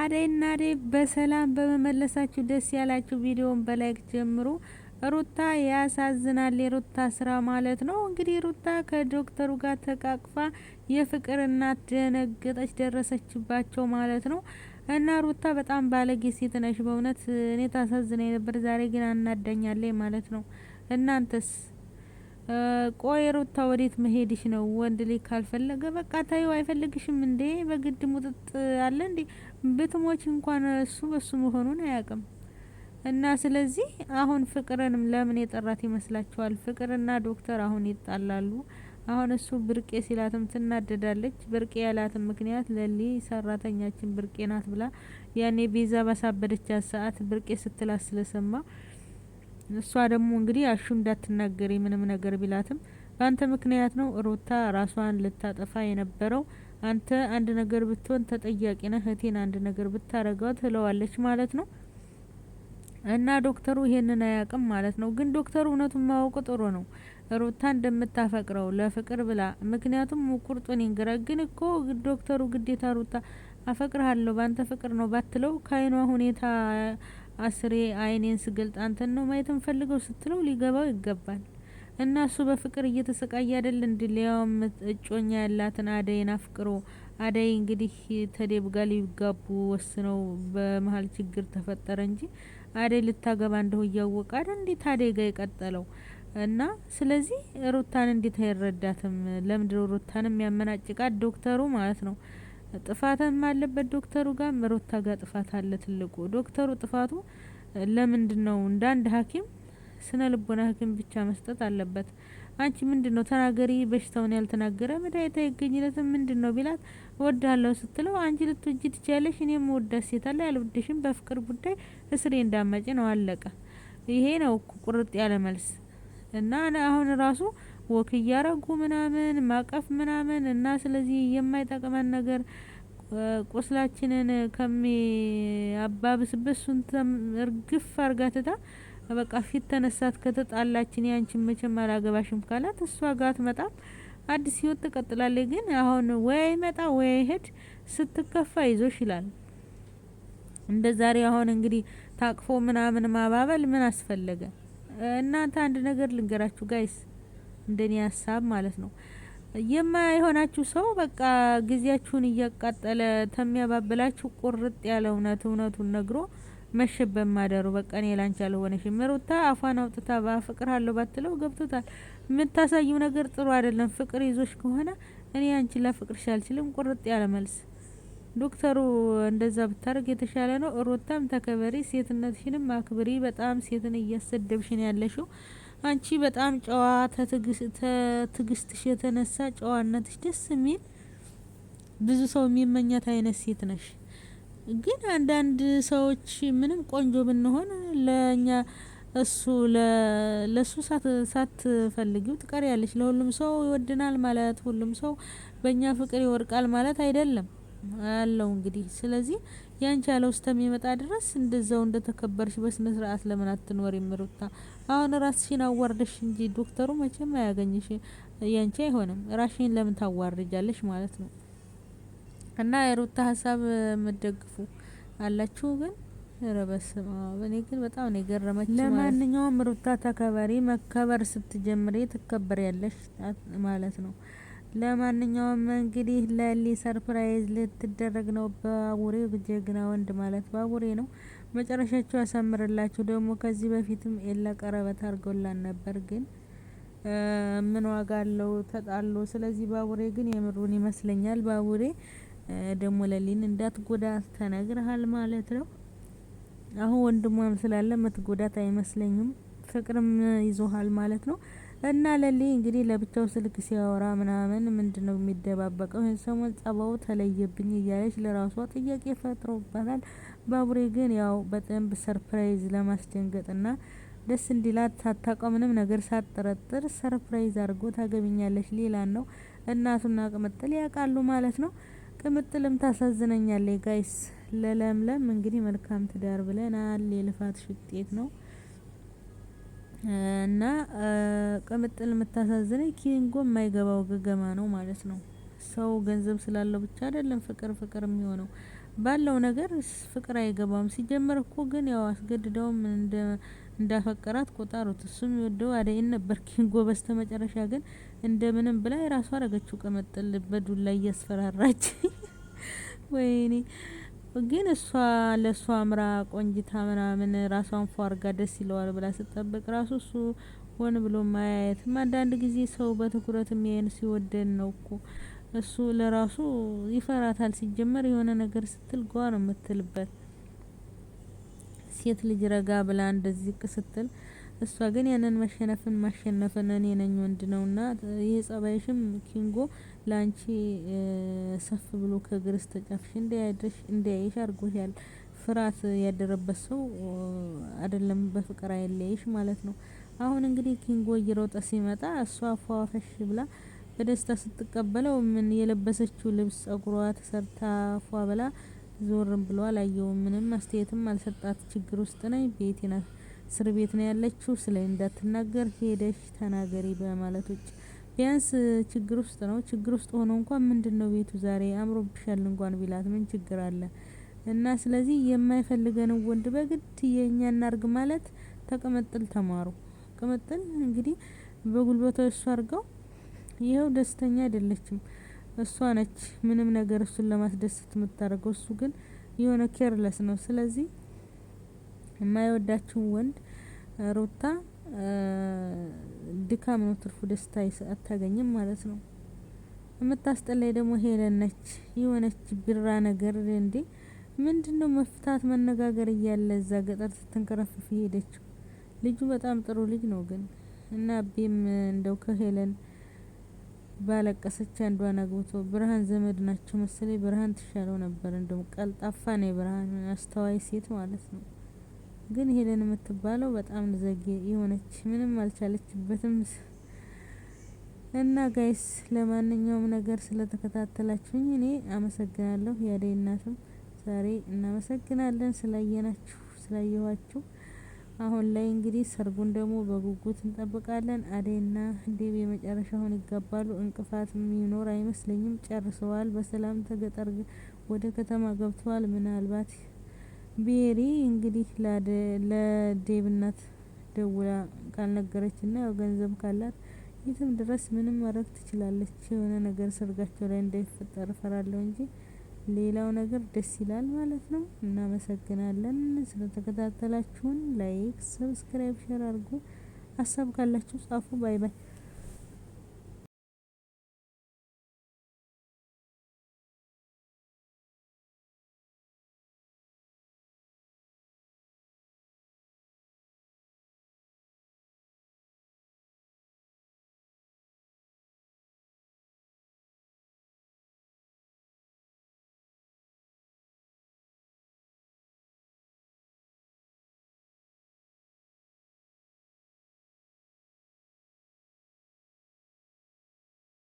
አደይና አደይ በሰላም በመመለሳችሁ ደስ ያላችሁ ቪዲዮን በላይክ ጀምሩ። ሩታ ያሳዝናል። የሩታ ስራ ማለት ነው። እንግዲህ ሩታ ከዶክተሩ ጋር ተቃቅፋ የፍቅር እናት ደነገጠች፣ ደረሰችባቸው ማለት ነው። እና ሩታ በጣም ባለጌ ሴት ነሽ በእውነት እኔ ታሳዝነኝ ነበር። ዛሬ ግን አናዳኛለች ማለት ነው። እናንተስ? ቆይ ሩታ ወዴት መሄድሽ ነው? ወንድ ልጅ ካልፈለገ በቃ ታዩ። አይፈልግሽም እንዴ? በግድ ሙጥጥ አለ እንዴ? ብትሞች እንኳን እሱ በሱ መሆኑን አያውቅም። እና ስለዚህ አሁን ፍቅርንም ለምን የጠራት ይመስላችኋል? ፍቅርና ዶክተር አሁን ይጣላሉ። አሁን እሱ ብርቄ ሲላትም ትናደዳለች። ብርቄ ያላትም ምክንያት ለሊ ሰራተኛችን ብርቄ ናት ብላ ያኔ ቤዛ ባሳበደቻት ሰዓት ብርቄ ስትላት ስለሰማ እሷ ደግሞ እንግዲህ አሹ እንዳትናገሪ ምንም ነገር ቢላትም በአንተ ምክንያት ነው ሩታ ራሷን ልታጠፋ የነበረው። አንተ አንድ ነገር ብትሆን ተጠያቂ ነህ። እህቴን አንድ ነገር ብታረጋው ትለዋለች ማለት ነው። እና ዶክተሩ ይሄንን አያውቅም ማለት ነው። ግን ዶክተሩ እውነቱን ማወቁ ጥሩ ነው። ሩታ እንደምታፈቅረው ለፍቅር ብላ ምክንያቱም ቁርጡን ይንገራ። ግን እኮ ዶክተሩ ግዴታ ሩታ አፈቅርሃለሁ ባንተ ፍቅር ነው ባትለው ከአይኗ ሁኔታ አስሬ አይኔን ስገልጥ አንተን ነው ማየት እንፈልገው ስትለው ሊገባው ይገባል። እና እሱ በፍቅር እየተሰቃየ አይደል እንዴ? ሊያውም እጮኛ ያላትን አደይን አፍቅሮ አደይ እንግዲህ ተዴብ ጋር ሊጋቡ ወስነው በመሀል ችግር ተፈጠረ እንጂ አደይ ልታገባ እንደው እያወቀ አይደል እንዴት አደይ ጋር የቀጠለው? እና ስለዚህ ሩታን እንዴት አይረዳትም? ለምንድነው ሩታንም ያመናጭቃት ዶክተሩ ማለት ነው። ጥፋትም አለበት ዶክተሩ ጋር ሩታ ጋር ጥፋት አለ ትልቁ። ዶክተሩ ጥፋቱ ለምንድነው እንደ አንድ ሐኪም ስነ ልቦና ሐኪም ብቻ መስጠት አለበት። አንቺ ምንድነው ተናገሪ፣ በሽታውን ያልተናገረ መድኃኒት አይገኝለትም ምንድነው ቢላት ወዳለው ስትለው አንቺ ልትወጂ ትችያለሽ፣ እኔም ወዳት ሴት አለ ያልወደሽም በፍቅር ጉዳይ እስሬ እንዳማጭ ነው አለቀ። ይሄ ነው ቁርጥ ያለ መልስ። እና አሁን ራሱ ወክ እያረጉ ምናምን ማቀፍ ምናምን እና ስለዚህ የማይጠቅመን ነገር ቁስላችንን ከሚያባብስበት እሱን እርግፍ አርጋትታ በቃ ፊት ተነሳት ከተጣላችን ያንቺን መቼም አላገባሽም ካላት እሷ ጋር አትመጣም። አዲስ ህይወት ትቀጥላለች። ግን አሁን ወይ አይመጣ ወይ አይሄድ ስትከፋ ይዞሽ ይላል። እንደ ዛሬ አሁን እንግዲህ ታቅፎ ምናምን ማባበል ምን አስፈለገ? እናንተ አንድ ነገር ልንገራችሁ ጋይስ፣ እንደኔ ሀሳብ ማለት ነው። የማይሆናችሁ ሰው በቃ ጊዜያችሁን እያቃጠለ ተሚያባብላችሁ ቁርጥ ያለ እውነቱን ነግሮ መሸበም ማደሩ በቃ እኔ ላንቺ አልሆነሽም። ሩታ አፏን አውጥታ ባፈቅርሃለሁ ባትለው ገብቶታል። የምታሳየው ነገር ጥሩ አይደለም። ፍቅር ይዞሽ ከሆነ እኔ አንቺን ላፈቅርሽ አልችልም። ቁርጥ ያለ መልስ። ዶክተሩ እንደዛ ብታረግ የተሻለ ነው። ሩታም ተከበሪ፣ ሴትነትሽንም አክብሪ። በጣም ሴትን እያሰደብሽን ያለሽው አንቺ በጣም ጨዋ ትግስትሽ የተነሳ ጨዋነትሽ ደስ የሚል ብዙ ሰው የሚመኛት አይነት ሴት ነሽ። ግን አንዳንድ ሰዎች ምንም ቆንጆ ብንሆን ለኛ እሱ ለሱ ሳትፈልጊው ትቀሪያለሽ። ለሁሉም ሰው ይወድናል ማለት ሁሉም ሰው በእኛ ፍቅር ይወርቃል ማለት አይደለም አለው እንግዲህ። ስለዚህ ያንቺ ያለው እስከሚመጣ ድረስ እንደዛው እንደተከበርሽ በስነ ስርዓት ለምን አትኖሪም ሩታ? አሁን ራስሽን አዋርደሽ እንጂ ዶክተሩ መቼም አያገኝሽ። ያንቺ አይሆንም። ራስሽን ለምን ታዋርጃለሽ ማለት ነው። እና የሩታ ሀሳብ የምትደግፉ አላችሁ ግን ረበስማ በኔ ግን በጣም ነው የገረመች። ለማንኛውም ሩታ ተከበሪ። መከበር ስትጀምሪ ትከበሪያለሽ ማለት ነው። ለማንኛውም እንግዲህ ለሊ ሰርፕራይዝ ልትደረግ ነው። ባቡሬ ጀግና ወንድ ማለት ባቡሬ ነው። መጨረሻቸው ያሳምርላችሁ። ደግሞ ከዚህ በፊትም ኤላ ቀረበት አድርገውላን ነበር ግን ምን ዋጋ አለው ተጣሉ። ስለዚህ ባቡሬ ግን የምሩን ይመስለኛል። ባቡሬ ደግሞ ለሊን እንዳትጎዳት ተነግረሃል ማለት ነው። አሁን ወንድሟም ስላለ ምትጎዳት አይመስለኝም። ፍቅርም ይዞሃል ማለት ነው። እና ለሊ እንግዲህ ለብቻው ስልክ ሲያወራ ምናምን ምንድነው የሚደባበቀው? ይሄን ሰሞን ጸባው ተለየብኝ እያለች ለራሷ ጥያቄ ፈጥሮባታል። ባቡሬ ግን ያው በደንብ ሰርፕራይዝ ለማስደንገጥና ደስ እንዲላት ሳታውቀው ምንም ነገር ሳትጠረጥር ሰርፕራይዝ አድርጎ ታገቢኛለች ሌላን ነው። እናቱና ቅምጥል ያውቃሉ ማለት ነው። ቅምጥልም ታሳዝነኛለች ጋይስ። ለለምለም እንግዲህ መልካም ትዳር ብለናል። የልፋትሽ ውጤት ነው። እና ቅምጥል የምታሳዝነኝ ኪንጎ የማይገባው ገገማ ነው ማለት ነው። ሰው ገንዘብ ስላለው ብቻ አይደለም ፍቅር የሚሆነው። ባለው ነገር ፍቅር አይገባም። ሲጀመር እኮ ግን ያው አስገድደውም እንዳፈቀራት ቆጠሩት። እሱም የወደው አደይን ነበር ኪንጎ። በስተመጨረሻ ግን እንደምንም ብላ የራሷ አረገችው ቅምጥል በዱላ እያስፈራራች ወይኔ ግን እሷ ለሷ አምራ ቆንጅታ ምናምን ራሷን ፏ አርጋ ደስ ይለዋል ብላ ስትጠብቅ ራሱ እሱ ሆን ብሎ ማያየትም አንዳንድ ጊዜ ሰው በትኩረት የሚያየን ሲወደን ነው እኮ። እሱ ለራሱ ይፈራታል። ሲጀመር የሆነ ነገር ስትል ጓ ነው የምትልበት። ሴት ልጅ ረጋ ብላ እንደዚህ ስትል እሷ ግን ያንን መሸነፍን ማሸነፍን እኔ ነኝ ወንድ ነውና ይሄ ጸባይሽም ኪንጎ ላንቺ ሰፍ ብሎ ከእግር እስከ ጫፍሽ እንዳያይሽ አድርጎሻል። ፍርሃት ያደረበት ሰው አይደለም በፍቅር አይለይሽ ማለት ነው። አሁን እንግዲህ ኪንጎ እየሮጠ ሲመጣ እሷ ፏፈሽ ብላ በደስታ ስትቀበለው ምን የለበሰችው ልብስ ጸጉሯ ተሰርታ ፏ ብላ ዞርም ብሎ አላየውም። ምንም አስተያየትም አልሰጣት። ችግር ውስጥ ነኝ ቤቴና እስር ቤት ነው ያለችው። ስለኝ እንዳትናገር ሄደሽ ተናገሪ በማለት ውጭ ቢያንስ ችግር ውስጥ ነው። ችግር ውስጥ ሆኖ እንኳን ምንድነው ቤቱ ዛሬ አምሮብሻል እንኳን ቢላት ምን ችግር አለ? እና ስለዚህ የማይፈልገን ወንድ በግድ የኛ እናርግ ማለት ተቀመጥል ተማሩ። ቅምጥል እንግዲህ በጉልበቷ እሱ አርገው ይሄው ደስተኛ አይደለችም። እሷ ነች ምንም ነገር እሱን ለማስደሰት የምታደርገው። እሱ ግን የሆነ ኬርለስ ነው። ስለዚህ የማይወዳችውን ወንድ ሩታ ድካም ነው ትርፉ፣ ደስታ አታገኝም ማለት ነው። የምታስጠላይ ደግሞ ሄለን ነች። የሆነች ቢራ ነገር እንዴ ምንድነው መፍታት መነጋገር እያለ እዛ ገጠር ስትንከረፍፍ ሄደችው። ልጁ በጣም ጥሩ ልጅ ነው ግን እና አቤም እንደው ከሄለን ባለቀሰች አንዷን አግብቶ ብርሃን ዘመድ ናቸው መሰለኝ። ብርሃን ትሻለው ነበር። እንደውም ቀልጣፋ ነው ብርሃን፣ አስተዋይ ሴት ማለት ነው። ግን ሄለን የምትባለው በጣም ዘጌ የሆነች ምንም አልቻለችበትም። እና ጋይስ ለማንኛውም ነገር ስለተከታተላችሁኝ እኔ አመሰግናለሁ። የአደይ እናትም ዛሬ እናመሰግናለን ስላየናችሁ ስላየኋችሁ። አሁን ላይ እንግዲህ ሰርጉን ደግሞ በጉጉት እንጠብቃለን። አደይና ዴብ የመጨረሻውን ይጋባሉ። እንቅፋት የሚኖር አይመስለኝም። ጨርሰዋል በሰላም ተገጠር ወደ ከተማ ገብተዋል። ምናልባት ቤሪ እንግዲህ ለዴብ እናት ደውላ ካልነገረችና ያው ገንዘብ ካላት የትም ድረስ ምንም ማድረግ ትችላለች። የሆነ ነገር ሰርጋቸው ላይ እንዳይፈጠር እፈራለሁ እንጂ ሌላው ነገር ደስ ይላል ማለት ነው። እናመሰግናለን ስለተከታተላችሁን። ላይክ፣ ሰብስክራይብ፣ ሼር አድርጉ። ሀሳብ ካላችሁ ጻፉ። ባይ ባይ።